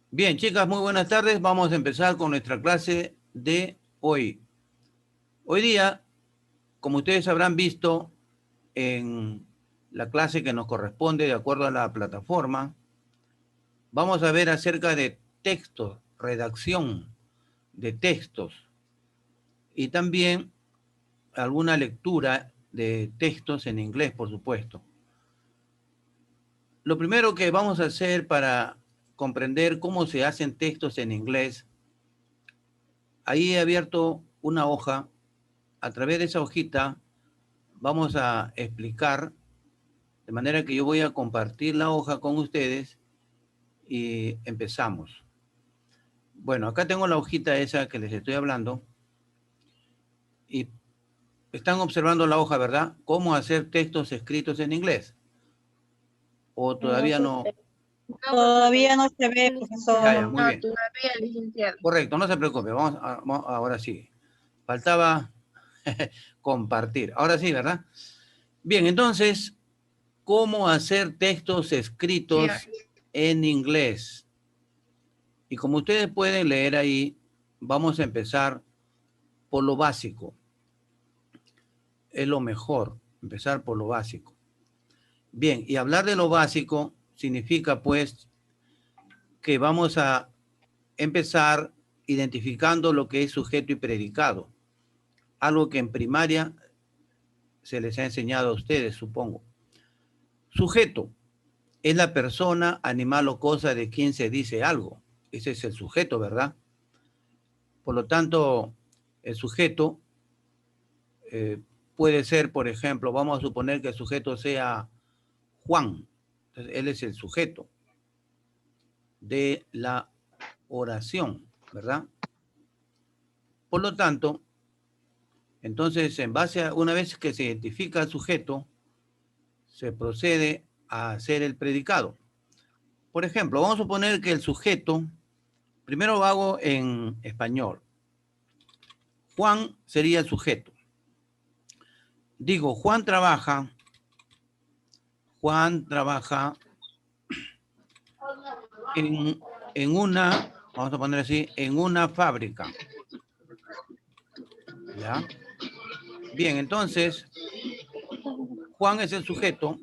Bien, chicas, muy buenas tardes. Vamos a empezar con nuestra clase de hoy. Hoy día, como ustedes habrán visto en la clase que nos corresponde de acuerdo a la plataforma, vamos a ver acerca de textos, redacción de textos y también alguna lectura de textos en inglés, por supuesto. Lo primero que vamos a hacer para comprender cómo se hacen textos en inglés, ahí he abierto una hoja. A través de esa hojita vamos a explicar, de manera que yo voy a compartir la hoja con ustedes y empezamos. Bueno, acá tengo la hojita esa que les estoy hablando y están observando la hoja, ¿verdad? ¿Cómo hacer textos escritos en inglés? ¿O No todavía se no? ve. No, profesor. Todavía no se ve, Ya, profesor. muy No, bien. todavía, licenciado. Correcto, no se preocupe. Ahora sí. Faltaba compartir. Ahora sí, ¿verdad? Bien, entonces, ¿cómo hacer textos Sí, escritos en inglés? Y como ustedes pueden leer ahí, vamos a empezar por lo básico. Es lo mejor, empezar por lo básico. Bien, y hablar de lo básico significa pues que vamos a empezar identificando lo que es sujeto y predicado. Algo que en primaria se les ha enseñado a ustedes, supongo. Sujeto es la persona, animal o cosa de quien se dice algo. Ese es el sujeto, ¿verdad? Por lo tanto, el sujeto puede ser, por ejemplo, vamos a suponer que el sujeto sea Juan. Entonces, él es el sujeto de la oración, ¿verdad? Por lo tanto, entonces, en base a una vez que se identifica el sujeto, se procede a hacer el predicado. Por ejemplo, vamos a suponer que el sujeto, primero lo hago en español. Juan sería el sujeto. Digo, Juan trabaja en, en una, vamos a poner así, en una fábrica. ¿Ya? Bien, entonces, Juan es el sujeto,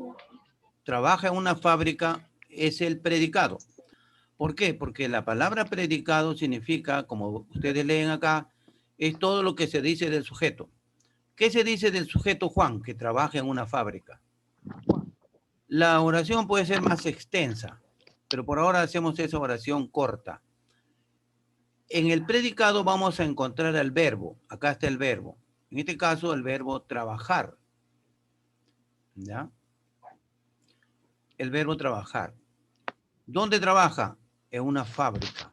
trabaja en una fábrica, es el predicado. ¿Por qué? Porque la palabra predicado significa, como ustedes leen acá, es todo lo que se dice del sujeto. ¿Qué se dice del sujeto Juan, que trabaja en una fábrica? La oración puede ser más extensa, pero por ahora hacemos esa oración corta. En el predicado vamos a encontrar el verbo. Acá está el verbo. En este caso, el verbo trabajar. ¿Ya? El verbo trabajar. ¿Dónde trabaja? En una fábrica.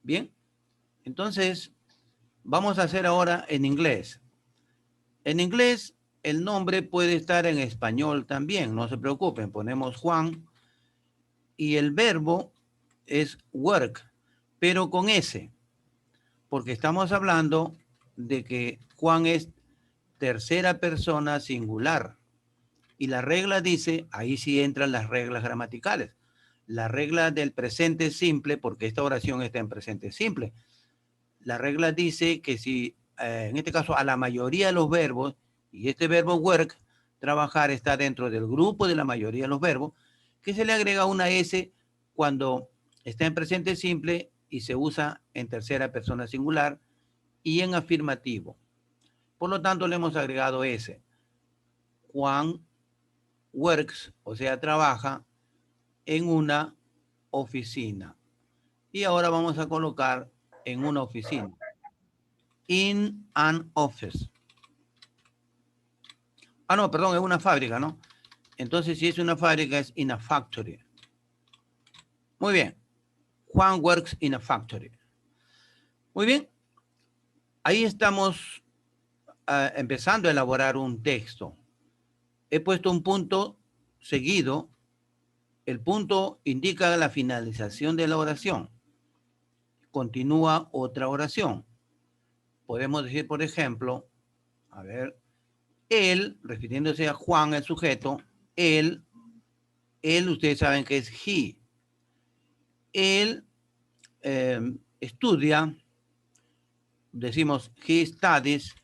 Bien. Entonces, vamos a hacer ahora en inglés. En inglés, el nombre puede estar en español también. No se preocupen. Ponemos Juan y el verbo es work, pero con S, porque estamos hablando de que Juan es tercera persona singular. Y la regla dice, ahí sí entran las reglas gramaticales. La regla del presente simple, porque esta oración está en presente simple. La regla dice que si, en este caso, a la mayoría de los verbos, y este verbo work, trabajar, está dentro del grupo de la mayoría de los verbos, que se le agrega una S cuando está en presente simple y se usa en tercera persona singular y en afirmativo. Por lo tanto, le hemos agregado S. Juan works, o sea, trabaja en una oficina. Y ahora vamos a colocar en una oficina. In an office. Ah, no, perdón, es una fábrica, ¿no? Entonces, si es una fábrica, es in a factory. Muy bien. Juan works in a factory. Muy bien. Ahí estamos empezando a elaborar un texto. He puesto un punto seguido. El punto indica la finalización de la oración. Continúa otra oración. Podemos decir, por ejemplo, a ver, él, refiriéndose a Juan, el sujeto, él, ustedes saben que es he. Él estudia, decimos he studies,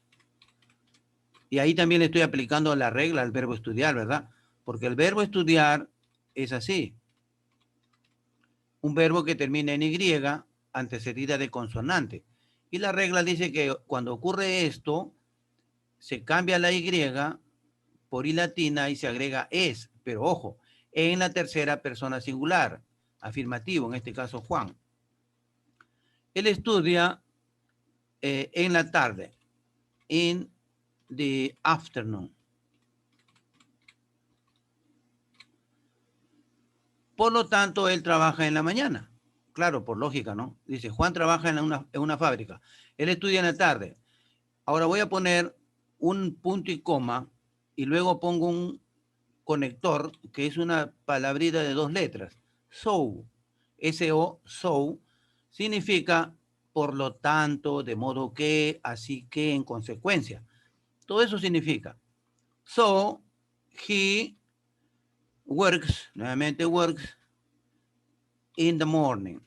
y ahí también le estoy aplicando la regla al verbo estudiar, ¿verdad? Porque el verbo estudiar es así. Un verbo que termina en Y antecedida de consonante. Y la regla dice que cuando ocurre esto, se cambia la Y por I latina y se agrega es, pero ojo, en la tercera persona singular, afirmativo, en este caso Juan. Él estudia en la tarde, in the afternoon. Por lo tanto, él trabaja en la mañana. Claro, por lógica, ¿no? Dice, Juan trabaja en una fábrica. Él estudia en la tarde. Ahora voy a poner un punto y coma y luego pongo un conector que es una palabrita de 2 letras. So, S-O, so, significa por lo tanto, de modo que, así que, en consecuencia. Todo eso significa. So, he works, nuevamente works, in the morning.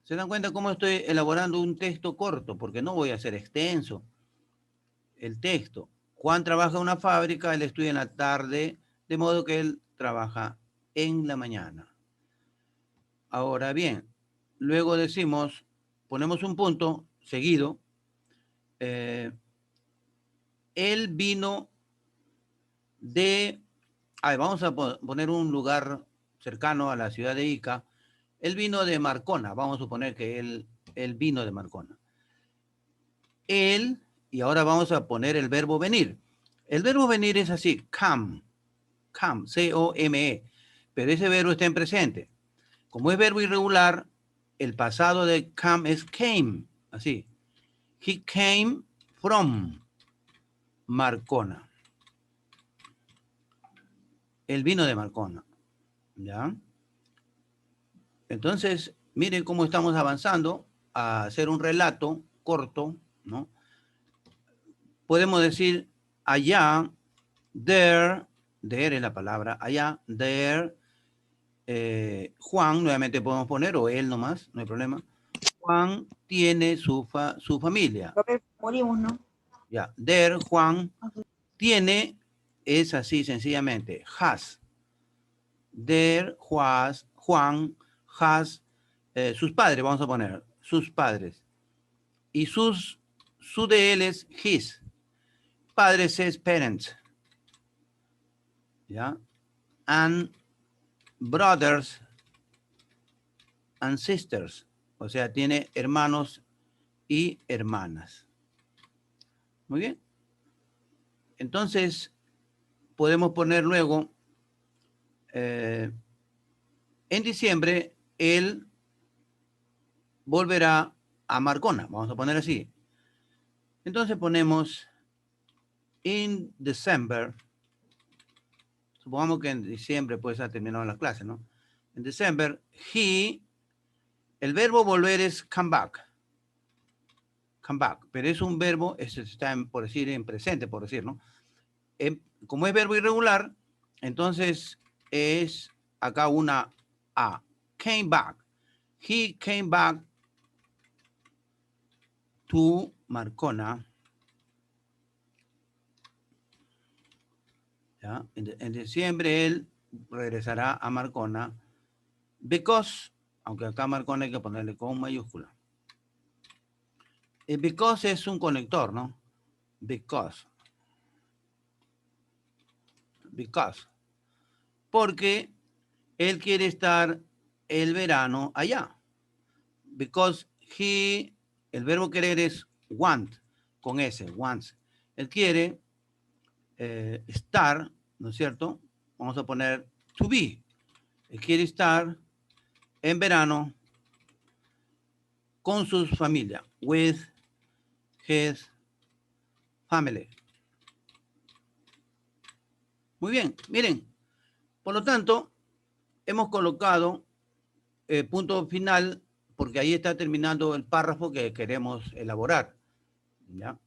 ¿Se dan cuenta cómo estoy elaborando un texto corto? Porque no voy a hacer extenso el texto. Juan trabaja en una fábrica, él estudia en la tarde, de modo que él trabaja en la mañana. Ahora bien, luego decimos, ponemos un punto seguido. Él vino de... vamos a poner un lugar cercano a la ciudad de Ica. Él vino de Marcona. Vamos a suponer que él vino de Marcona. Él, y ahora vamos a poner el verbo venir. El verbo venir es así, come, C-O-M-E, pero ese verbo está en presente. Como es verbo irregular, el pasado de come es came, así. He came from Marcona. Él vino de Marcona, ¿ya? Entonces, miren cómo estamos avanzando a hacer un relato corto, ¿no? Podemos decir allá, there es la palabra, allá, there, Juan, nuevamente podemos poner, o él nomás, no hay problema. Juan tiene su familia. Morimos, ¿no? Ya, there, Juan, tiene, es así sencillamente, has. There, Juan, has, sus padres, vamos a poner, sus padres. Y su de él es his. Padres es parents. ¿Ya? And brothers and sisters. O sea, tiene hermanos y hermanas. Muy bien. Entonces, podemos poner luego, en diciembre, él volverá a Marcona. Vamos a poner así. Entonces ponemos in December. Supongamos que en diciembre pues ha terminado las clases, ¿no? En December, el verbo volver es come back. Come back, pero es un verbo, está por decir en presente, por decir, ¿no? Como es verbo irregular, entonces es acá una A. Came back. He came back to Marcona. ¿Ya? En diciembre él regresará a Marcona because, aunque acá Marcona hay que ponerle con mayúscula. Because es un conector, ¿no? Because. Porque él quiere estar el verano allá. Because el verbo querer es want, con S, wants. Él quiere estar, ¿no es cierto? Vamos a poner to be. Él quiere estar en verano con su familia, with his family. Muy bien, miren. Por lo tanto, hemos colocado punto final porque ahí está terminando el párrafo que queremos elaborar. ¿Ya?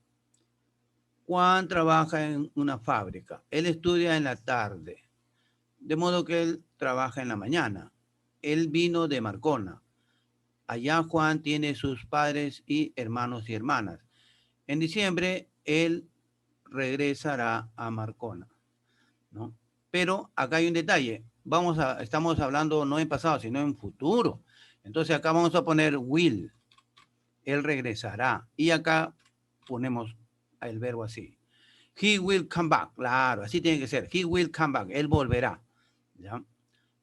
Juan trabaja en una fábrica. Él estudia en la tarde. De modo que él trabaja en la mañana. Él vino de Marcona. Allá Juan tiene sus padres y hermanos y hermanas. En diciembre, él regresará a Marcona, ¿no? Pero acá hay un detalle. Estamos hablando no en pasado, sino en futuro. Entonces acá vamos a poner will. Él regresará. Y acá ponemos el verbo así. He will come back. Claro, así tiene que ser. He will come back. Él volverá, ¿ya?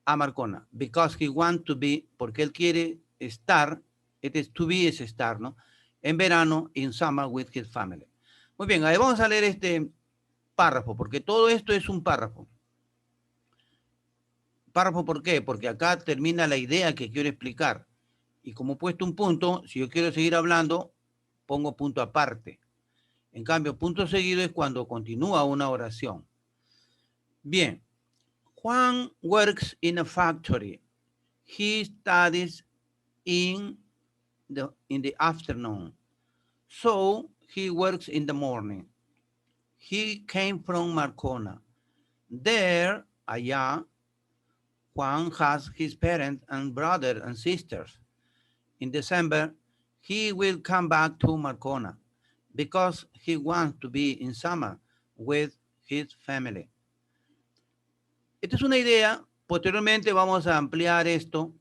A Marcona. Because he wants to be, porque él quiere estar, to be es estar, ¿no? En verano, in summer with his family. Muy bien, ahí vamos a leer este párrafo, porque todo esto es un párrafo. ¿Párrafo por qué? Porque acá termina la idea que quiero explicar. Y como he puesto un punto, si yo quiero seguir hablando, pongo punto aparte. En cambio, punto seguido es cuando continúa una oración. Bien. Juan works in a factory. He studies in the afternoon. So he works in the morning. He came from Marcona. There, allá, Juan has his parents and brothers and sisters. In December, he will come back to Marcona because he wants to be in summer with his family. Esta es una idea. Posteriormente vamos a ampliar esto.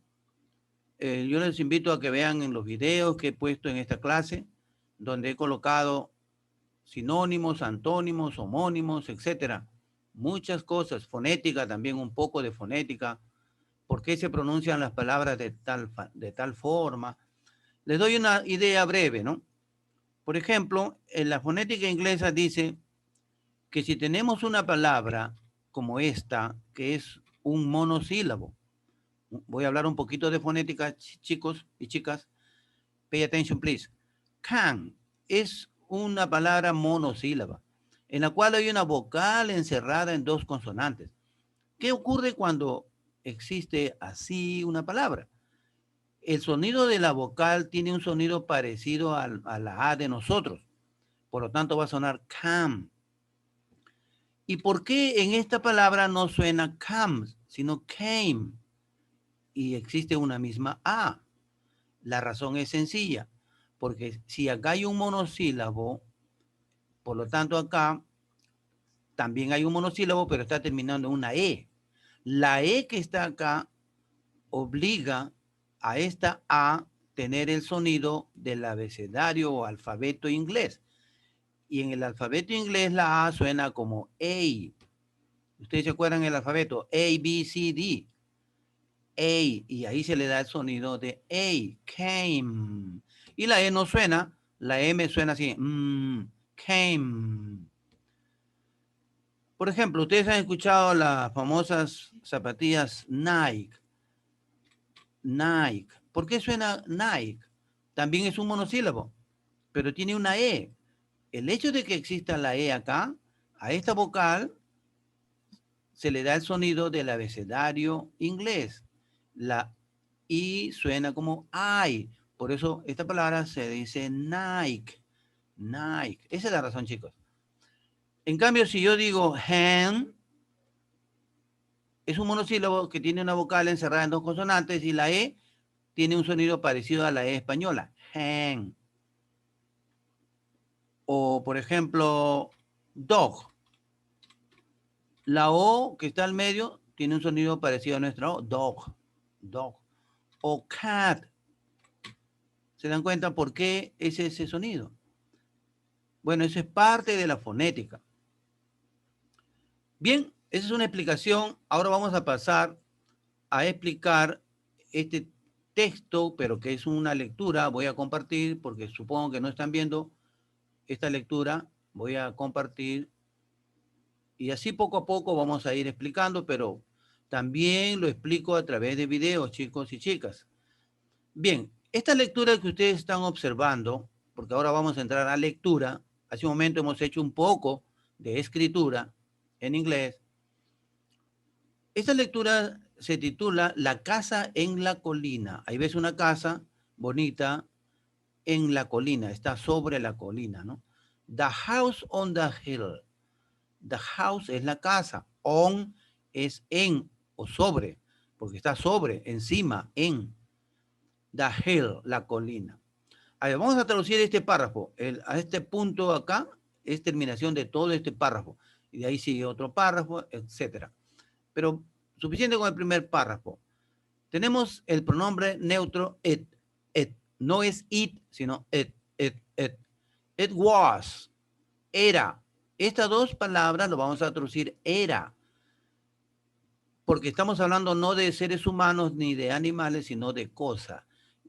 Yo les invito a que vean en los videos que he puesto en esta clase, donde he colocado sinónimos, antónimos, homónimos, etcétera. Muchas cosas, fonética también, un poco de fonética, por qué se pronuncian las palabras de tal forma. Les doy una idea breve, ¿no? Por ejemplo, en la fonética inglesa dice que si tenemos una palabra como esta, que es un monosílabo, voy a hablar un poquito de fonética, chicos y chicas. Pay attention, please. Can es una palabra monosílaba, en la cual hay una vocal encerrada en dos consonantes. ¿Qué ocurre cuando existe así una palabra? El sonido de la vocal tiene un sonido parecido a la A de nosotros. Por lo tanto, va a sonar cam. ¿Y por qué en esta palabra no suena cam, sino came? Y existe una misma A. La razón es sencilla, porque si acá hay un monosílabo, por lo tanto acá también hay un monosílabo, pero está terminando en una E. La E que está acá obliga a esta A tener el sonido del abecedario o alfabeto inglés. Y en el alfabeto inglés la A suena como A. Ustedes se acuerdan el alfabeto A, B, C, D. A, y ahí se le da el sonido de A, came. Y la E no suena, la M suena así, came. Por ejemplo, ustedes han escuchado las famosas zapatillas Nike. Nike. ¿Por qué suena Nike? También es un monosílabo, pero tiene una E. El hecho de que exista la E acá, a esta vocal, se le da el sonido del abecedario inglés. La I suena como I. Por eso esta palabra se dice Nike. Nike. Esa es la razón, chicos. En cambio, si yo digo hand, es un monosílabo que tiene una vocal encerrada en dos consonantes y la E tiene un sonido parecido a la E española. Hand. O, por ejemplo, dog. La O que está al medio tiene un sonido parecido a nuestra O. Dog. Dog. O cat. ¿Se dan cuenta por qué es ese sonido? Bueno, eso es parte de la fonética. Bien, esa es una explicación. Ahora vamos a pasar a explicar este texto, pero que es una lectura. Voy a compartir, porque supongo que no están viendo esta lectura. Voy a compartir. Y así poco a poco vamos a ir explicando, pero también lo explico a través de videos, chicos y chicas. Bien, esta lectura que ustedes están observando, porque ahora vamos a entrar a lectura. Hace un momento hemos hecho un poco de escritura en inglés. Esta lectura se titula La casa en la colina. Ahí ves una casa bonita en la colina, está sobre la colina, ¿no? The house on the hill. The house es la casa, on es en o sobre. porque está sobre, encima, en. The hill, la colina. A ver, vamos a traducir este párrafo. A este punto acá es terminación de todo este párrafo. Y de ahí sigue otro párrafo, etcétera. Pero suficiente con el primer párrafo. Tenemos el pronombre neutro it. No es it, sino it. It was. Era. Estas dos palabras lo vamos a traducir era. Porque estamos hablando no de seres humanos ni de animales, sino de cosas.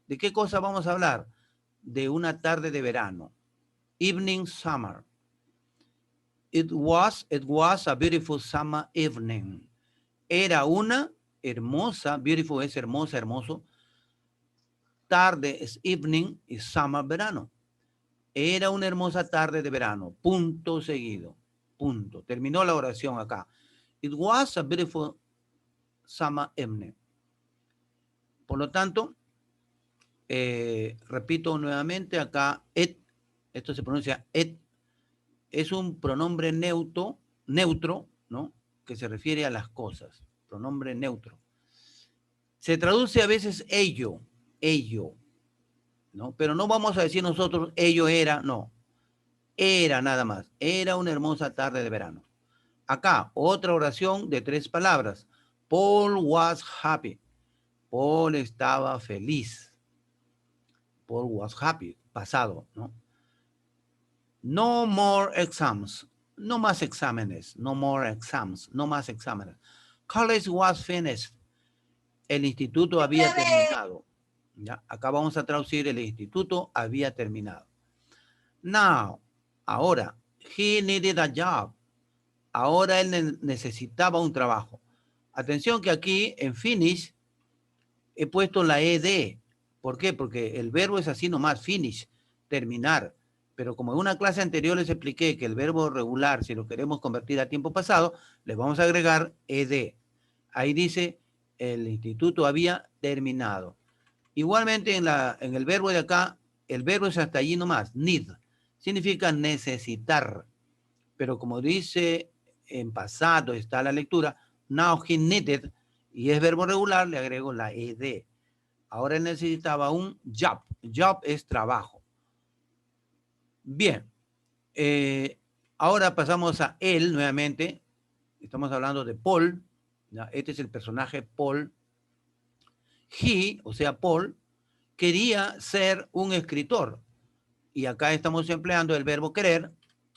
¿De qué cosa vamos a hablar? De una tarde de verano. Evening summer. It was a beautiful summer evening. Era una hermosa, beautiful es hermosa, hermoso. Tarde es evening y summer, verano. Era una hermosa tarde de verano. Punto seguido. Punto. Terminó la oración acá. It was a beautiful summer evening. Por lo tanto, repito nuevamente acá, it, esto se pronuncia it, es un pronombre neutro, ¿no? Que se refiere a las cosas. Pronombre neutro. Se traduce a veces ello, ¿no? Pero no vamos a decir nosotros ello era, no. Era nada más. Era una hermosa tarde de verano. Acá, otra oración de 3 palabras. Paul was happy. Paul estaba feliz. Paul was happy. Pasado, ¿no? No more exams. No más exámenes. No more exams. No más exámenes. College was finished. El instituto había terminado. ¿Ya? Acá vamos a traducir el instituto había terminado. Now, ahora, he needed a job. Ahora él necesitaba un trabajo. Atención que aquí en finish he puesto la ed. ¿Por qué? Porque el verbo es así nomás, finish, terminar. Pero como en una clase anterior les expliqué que el verbo regular, si lo queremos convertir a tiempo pasado, le vamos a agregar ed. Ahí dice, el instituto había terminado. Igualmente en el verbo de acá, el verbo es hasta allí nomás, need. Significa necesitar. Pero como dice en pasado, está la lectura, now he needed, y es verbo regular, le agrego la ed. Ahora él necesitaba un job. Job es trabajo. Bien. Ahora pasamos a él nuevamente. Estamos hablando de Paul. ¿Ya? Este es el personaje Paul. He, o sea, Paul, quería ser un escritor. Y acá estamos empleando el verbo querer,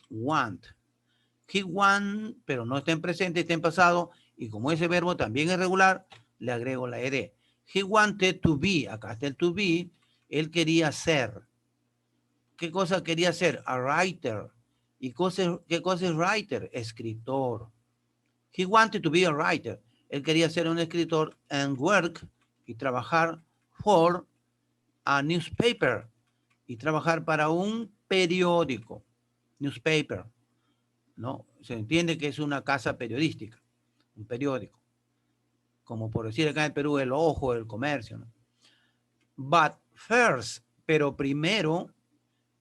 want. He want, pero no está en presente, está en pasado. Y como ese verbo también es regular, le agrego la ed. He wanted to be, acá está el to be, él quería ser. ¿Qué cosa quería ser? A writer. ¿Y qué cosa es writer? Escritor. He wanted to be a writer. Él quería ser un escritor and work y trabajar for a newspaper y trabajar para un periódico. Newspaper, ¿no? Se entiende que es una casa periodística, un periódico. Como por decir acá en Perú, el Ojo, el Comercio, ¿no? But first, pero primero,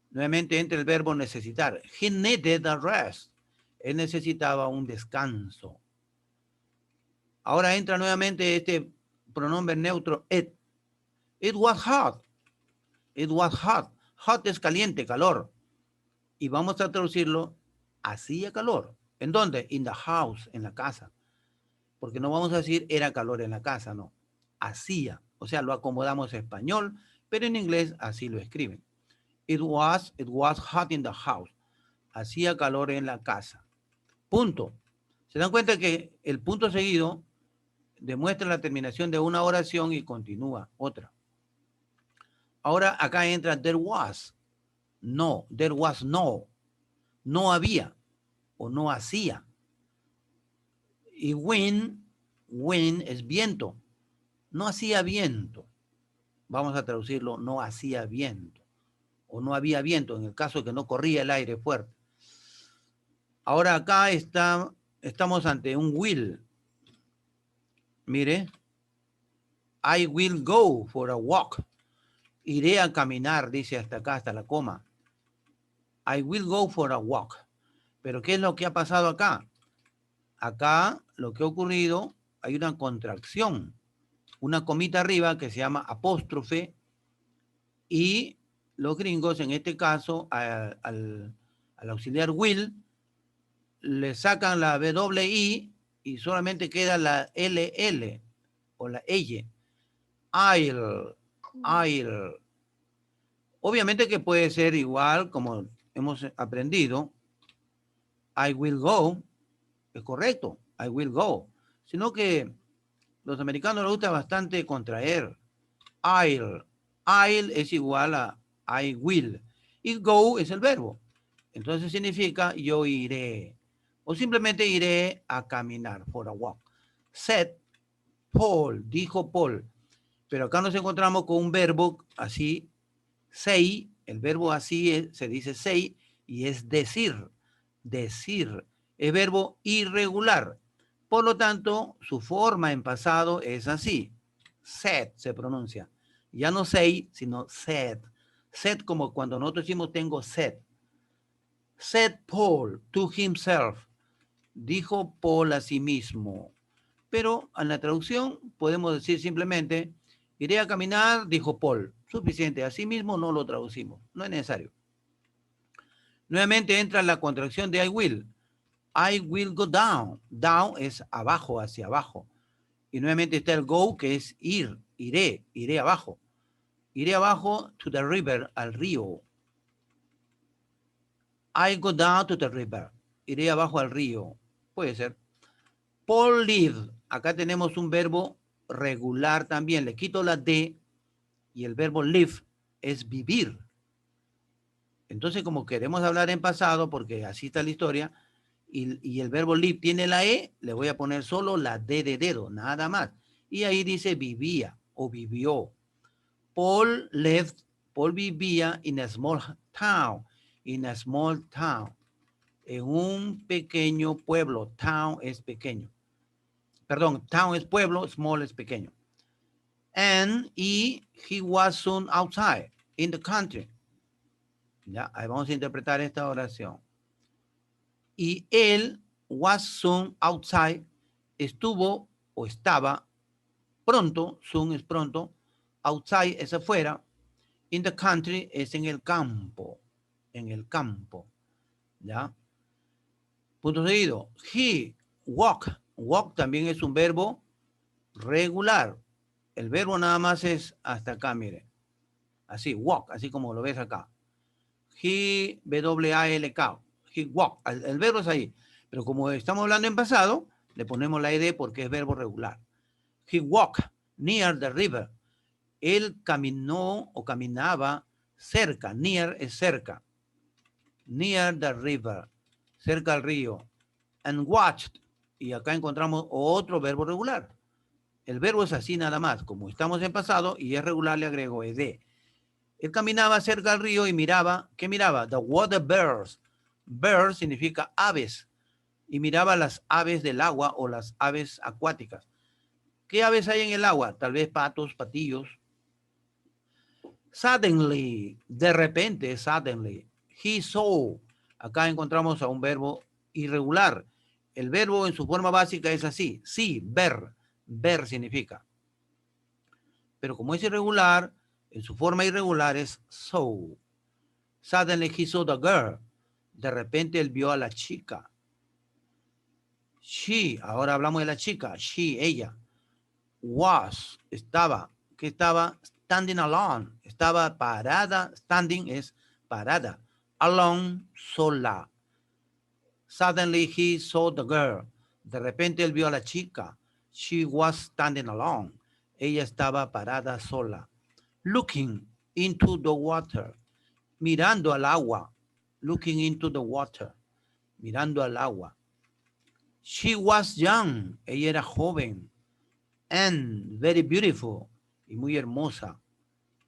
nuevamente entra el verbo necesitar. He needed a rest. Él necesitaba un descanso. Ahora entra nuevamente este pronombre neutro, it. It was hot. It was hot. Hot es caliente, calor. Y vamos a traducirlo, hacía calor. ¿En dónde? In the house, en la casa. Porque no vamos a decir era calor en la casa, no. Hacía. O sea, lo acomodamos en español, pero en inglés así lo escriben. It was hot in the house. Hacía calor en la casa. Punto. Se dan cuenta que el punto seguido demuestra la terminación de una oración y continúa otra. Ahora acá entra there was. No, there was no. No había o no hacía. Y wind es viento. No hacía viento. Vamos a traducirlo, no hacía viento. O no había viento, en el caso de que no corría el aire fuerte. Ahora acá estamos ante un will. Mire. I will go for a walk. Iré a caminar, dice hasta acá, hasta la coma. I will go for a walk. Pero ¿qué es lo que ha pasado acá? Acá lo que ha ocurrido, hay una contracción. una comita arriba que se llama apóstrofe, y los gringos, en este caso, al auxiliar will, le sacan la WI y solamente queda la LL o la L. I'll. Obviamente que puede ser igual, como hemos aprendido. I will go, es correcto, I will go. Sino que los americanos les gusta bastante contraer. I'll es igual a I will. Y go es el verbo. Entonces significa yo iré. O simplemente iré a caminar, for a walk. Said Paul, dijo Paul. Pero acá nos encontramos con un verbo así, say, el verbo así se dice say, y es decir, decir. Es verbo irregular. Por lo tanto, su forma en pasado es así. Said se pronuncia. Ya no say, sino said. Said como cuando nosotros decimos tengo sed. Said Paul to himself. Dijo Paul a sí mismo. Pero en la traducción podemos decir simplemente, iré a caminar, dijo Paul. Suficiente. Así mismo no lo traducimos. No es necesario. Nuevamente entra la contracción de I will. I will go down. Down es abajo, hacia abajo. Y nuevamente está el go, que es ir. Iré abajo. Iré abajo to the river, al río. I go down to the river. Iré abajo al río. Puede ser. Paul live. Acá tenemos un verbo regular también. Le quito la D y el verbo live es vivir. Entonces, como queremos hablar en pasado, porque así está la historia, y el verbo live tiene la E, le voy a poner solo la D de dedo, nada más. Y ahí dice vivía o vivió. Paul lived, Paul vivía in a small town, en un pequeño pueblo. Town es pequeño. Perdón, town es pueblo, small es pequeño. And he was soon outside in the country. Ya, ahí vamos a interpretar esta oración. Y él was soon outside, estuvo o estaba pronto, soon es pronto, outside es afuera, in the country es en el campo, ¿ya? Punto seguido. He walk también es un verbo regular. El verbo nada más es hasta acá, mire. Así, walk, así como lo ves acá. He, W-A-L-K. He walk. El verbo es ahí. Pero como estamos hablando en pasado, le ponemos la ed porque es verbo regular. He walked near the river. Él caminó o caminaba cerca. Near es cerca. Near the river. Cerca al río. And watched. Y acá encontramos otro verbo regular. El verbo es así nada más. Como estamos en pasado y es regular, le agrego ed. Él caminaba cerca al río y miraba, ¿qué miraba? The water birds. Birds significa aves. Y miraba las aves del agua o las aves acuáticas. ¿Qué aves hay en el agua? Tal vez patos, patillos. Suddenly, de repente, suddenly. He saw. Acá encontramos a un verbo irregular. El verbo en su forma básica es así. Sí, ver. Ver significa. Pero como es irregular, en su forma irregular es saw. Suddenly he saw the girl. De repente él vio a la chica. She, ahora hablamos de la chica. She, ella. Was, estaba. ¿Qué estaba? Standing alone. Estaba parada. Standing es parada. Alone, sola. Suddenly he saw the girl. De repente él vio a la chica. She was standing alone. Ella estaba parada sola. Looking into the water. Mirando al agua. Looking into the water. Mirando al agua. She was young. Ella era joven. And very beautiful. Y muy hermosa.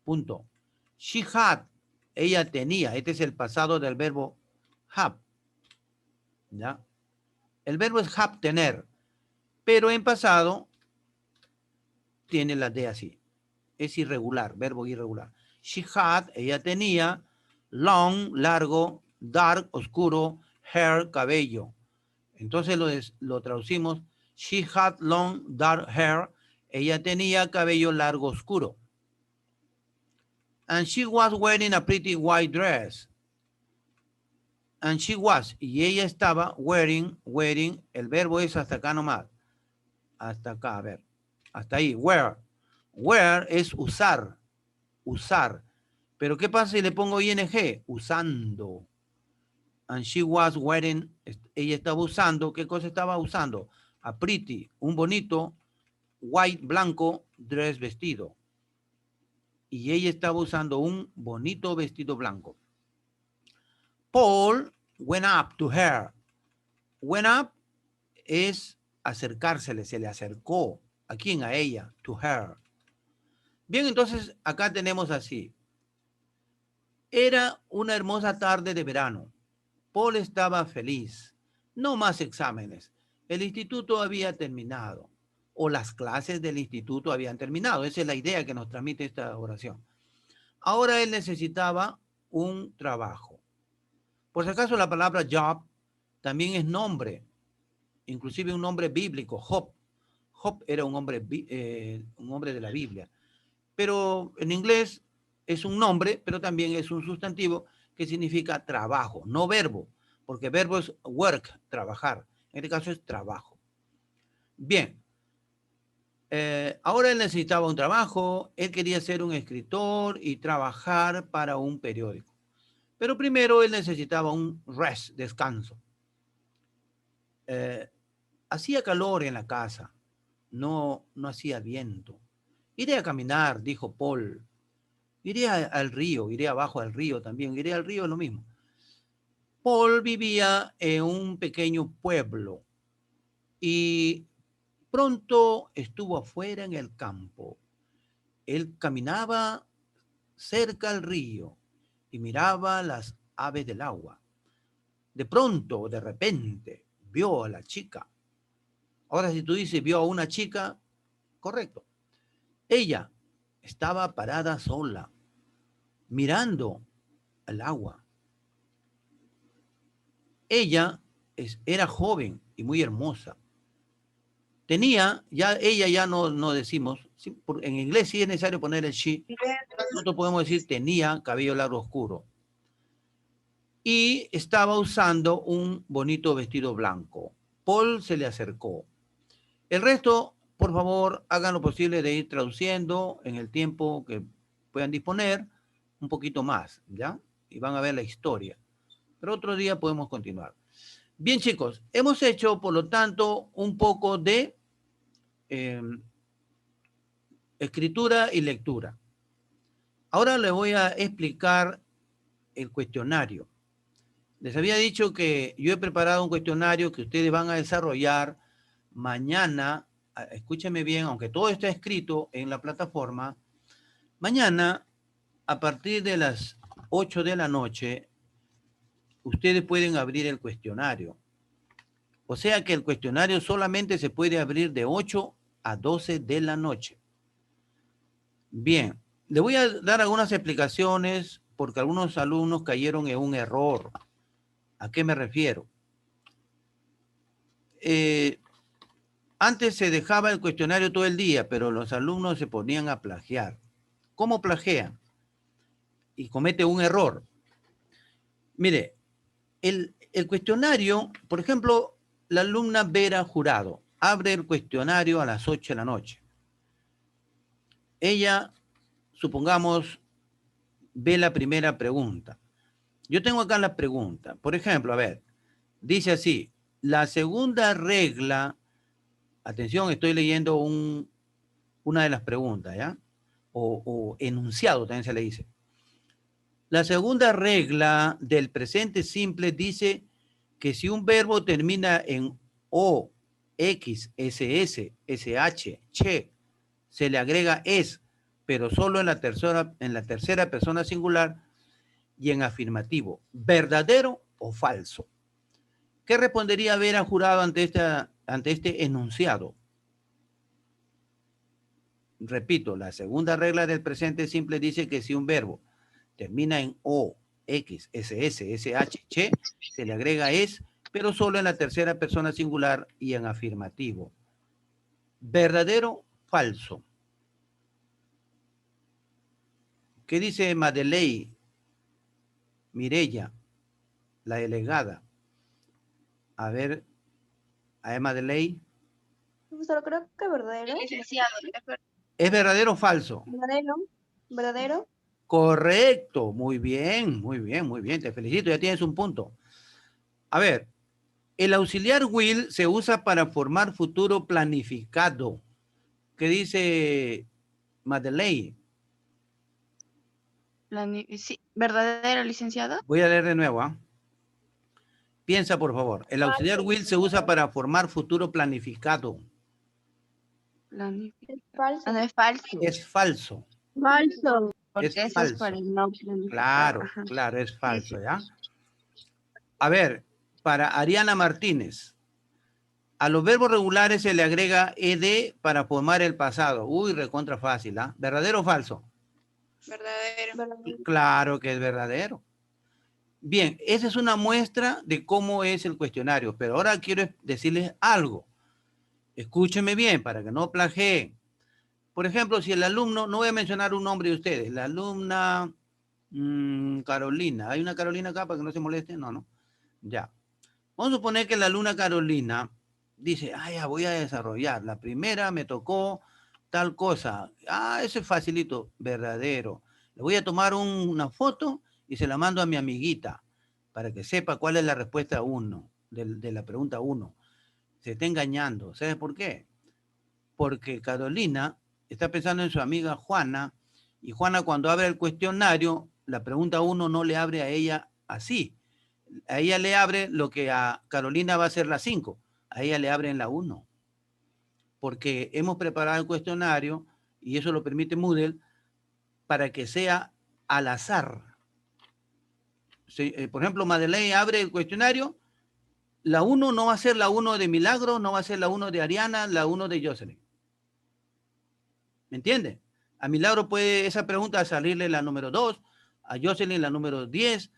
Punto. She had. Ella tenía. Este es el pasado del verbo have. ¿Ya? El verbo es have, tener. Pero en pasado tiene la D así. Es irregular. Verbo irregular. She had. Ella tenía. Long, largo. Dark, oscuro. Hair, cabello. Entonces lo traducimos. She had long dark hair. Ella tenía cabello largo oscuro. And she was wearing a pretty white dress. And she was, y ella estaba wearing, el verbo es hasta acá nomás. Hasta acá, a ver. Hasta ahí, wear. Wear es usar, usar. Pero ¿qué pasa si le pongo ing? Usando. And she was wearing, ella estaba usando, ¿qué cosa estaba usando? A pretty, un bonito, white, blanco, dress, vestido. Y ella estaba usando un bonito vestido blanco. Paul went up to her. Went up es acercársele, se le acercó. ¿A quién? A ella, to her. Bien, entonces acá tenemos así. Era una hermosa tarde de verano. Paul estaba feliz. No más exámenes. El instituto había terminado. O las clases del instituto habían terminado. Esa es la idea que nos transmite esta oración. Ahora él necesitaba un trabajo. Por si acaso la palabra job también es nombre. Inclusive un nombre bíblico, Job. Job era un hombre de la Biblia. Pero en inglés es un nombre, pero también es un sustantivo que significa trabajo, no verbo, porque verbo es work, trabajar. En este caso es trabajo. Bien. Ahora él necesitaba un trabajo, él quería ser un escritor y trabajar para un periódico. Pero primero él necesitaba un rest, descanso. Hacía calor en la casa, no hacía viento. Iré a caminar, dijo Paul. Iré al río, iré abajo al río también, iré al río, lo mismo. Paul vivía en un pequeño pueblo y pronto estuvo afuera en el campo. Él caminaba cerca al río y miraba las aves del agua. De pronto, de repente, vio a la chica. Ahora, si tú dices vio a una chica, correcto. Ella estaba parada sola, mirando al agua. Ella era joven y muy hermosa. Tenía, ella ya no decimos, en inglés sí es necesario poner el she. Nosotros podemos decir tenía cabello largo oscuro. Y estaba usando un bonito vestido blanco. Paul se le acercó. El resto, por favor, hagan lo posible de ir traduciendo en el tiempo que puedan disponer un poquito más, ¿ya? Y van a ver la historia. Pero otro día podemos continuar. Bien, chicos, hemos hecho, por lo tanto, un poco de escritura y lectura. Ahora les voy a explicar el cuestionario. Les había dicho que yo he preparado un cuestionario que ustedes van a desarrollar mañana. Escúchenme bien, aunque todo está escrito en la plataforma, mañana a partir de las 8 de la noche, ustedes pueden abrir el cuestionario. O sea que el cuestionario solamente se puede abrir de 8 a 12 de la noche. Bien, le voy a dar algunas explicaciones porque algunos alumnos cayeron en un error. ¿A qué me refiero? Antes se dejaba el cuestionario todo el día, pero los alumnos se ponían a plagiar. ¿Cómo plagian? Y comete un error. Mire, el cuestionario, por ejemplo, la alumna Vera Jurado abre el cuestionario a las 8 de la noche. Ella, supongamos, ve la primera pregunta. Yo tengo acá la pregunta. Por ejemplo, a ver, dice así, la segunda regla, atención, estoy leyendo una de las preguntas, ¿ya? O enunciado también se le dice. La segunda regla del presente simple dice que si un verbo termina en O, X, SS, SH, che, se le agrega es, pero solo en la tercera persona singular y en afirmativo, verdadero o falso. ¿Qué respondería Vera Jurado ante este enunciado? Repito, la segunda regla del presente simple dice que si un verbo termina en O, X, SS, SH, che, se le agrega es, pero solo en la tercera persona singular y en afirmativo. ¿Verdadero falso? ¿Qué dice Madeleine Mirella, la delegada? A ver, a Madeleine. Profesor, creo que verdadero. Licenciado. ¿Es verdadero o falso? Verdadero. Verdadero. Correcto, muy bien, muy bien, muy bien. Te felicito, ya tienes un punto. A ver, el auxiliar will se usa para formar futuro planificado. ¿Qué dice Madeleine? Sí, verdadero, licenciado. Voy a leer de nuevo, ¿ah? Piensa, por favor. El auxiliar will se usa para formar futuro planificado. Falso. No es falso. Es falso. Falso. Porque Es eso es falso. para el no planificado. Claro, Ajá. claro, es falso, ¿ya? A ver, para Ariana Martínez. A los verbos regulares se le agrega ed para formar el pasado. Uy, recontra fácil, ¿ah? ¿Verdadero o falso? Verdadero. Claro que es verdadero. Bien, esa es una muestra de cómo es el cuestionario, pero ahora quiero decirles algo. Escúchenme bien para que no plagien. Por ejemplo, si el alumno, no voy a mencionar un nombre de ustedes, la alumna Carolina. ¿Hay una Carolina acá para que no se moleste? No, no. Ya. Vamos a suponer que la alumna Carolina dice, ah, ya voy a desarrollar. La primera me tocó tal cosa. Ah, eso es facilito, verdadero. Le voy a tomar una foto y se la mando a mi amiguita para que sepa cuál es la respuesta 1, de la pregunta 1. Se está engañando. ¿Sabes por qué? Porque Carolina está pensando en su amiga Juana y Juana cuando abre el cuestionario, la pregunta 1 no le abre a ella así. A ella le abre lo que a Carolina va a ser la 5. A ella le abre en la 1. Porque hemos preparado el cuestionario y eso lo permite Moodle para que sea al azar. Por ejemplo, Madeleine abre el cuestionario, la 1 no va a ser la 1 de Milagro, no va a ser la 1 de Ariana, la 1 de Jocelyn. ¿Me entiende? A Milagro puede esa pregunta salirle la número 2, a Jocelyn la número 10,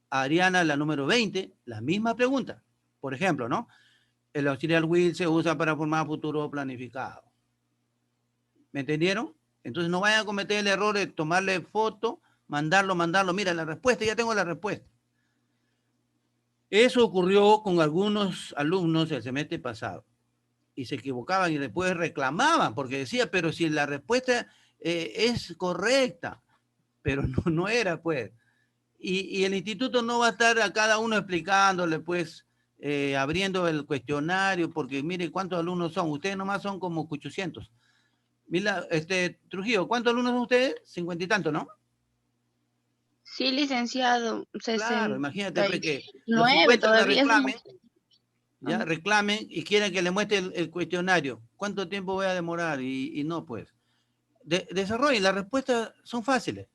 a Ariana la número 20, la misma pregunta. Por ejemplo, ¿no? El auxiliar will se usa para formar futuro planificado. ¿Me entendieron? Entonces no vayan a cometer el error de tomarle foto, mandarlo. Mira, la respuesta, ya tengo la respuesta. Eso ocurrió con algunos alumnos el semestre pasado. Y se equivocaban y después reclamaban porque decía, pero si la respuesta es correcta, pero no era, pues. Y el instituto no va a estar a cada uno explicándole, pues, abriendo el cuestionario, porque mire cuántos alumnos son. Ustedes nomás son como 800. Mira, Trujillo, ¿cuántos alumnos son ustedes? 50 y tanto, ¿no? Sí, licenciado. Claro, imagínate pues, que los 9 50 le todavía. reclamen, ya reclamen y quieren que le muestre el cuestionario. ¿Cuánto tiempo voy a demorar? Y no, pues. Desarrollen, las respuestas son fáciles.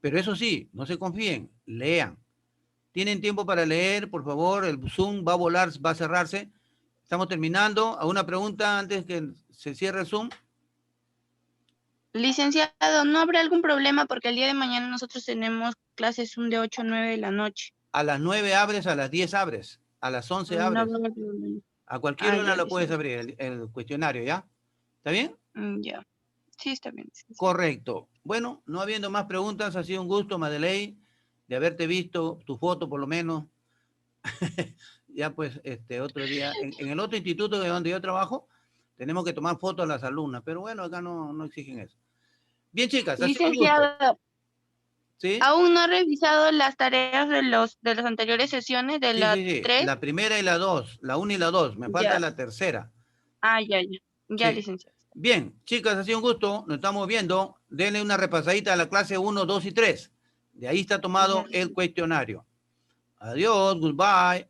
Pero eso sí, no se confíen, lean. ¿Tienen tiempo para leer? Por favor, el Zoom va a volar, va a cerrarse. Estamos terminando. ¿Alguna pregunta antes que se cierre el Zoom? Licenciado, ¿no habrá algún problema? Porque el día de mañana nosotros tenemos clases Zoom de 8 a 9 de la noche. A las 9 abres, a las 10 abres, a las 11 No abres. habrá problema. A cualquier hora ya, lo puedes licenciado. abrir, el cuestionario, ¿ya? ¿Está bien? Ya. Sí, está bien. Correcto. Bueno, no habiendo más preguntas, ha sido un gusto, Madeleine, de haberte visto, tu foto por lo menos. Ya pues, otro día, en el otro instituto de donde yo trabajo, tenemos que tomar fotos a las alumnas, pero bueno, acá no exigen eso. Bien, chicas, ha sido un gusto. Licenciado, ¿Sí? aún no he revisado las tareas de las anteriores sesiones de la Sí. 3. La primera y la 2, la 1 y la 2, me falta la tercera. Ya. Ya, Sí. licenciado. Bien, chicas, ha sido un gusto, nos estamos viendo. Denle una repasadita a la clase 1, 2 y 3. De ahí está tomado el cuestionario. Adiós, goodbye.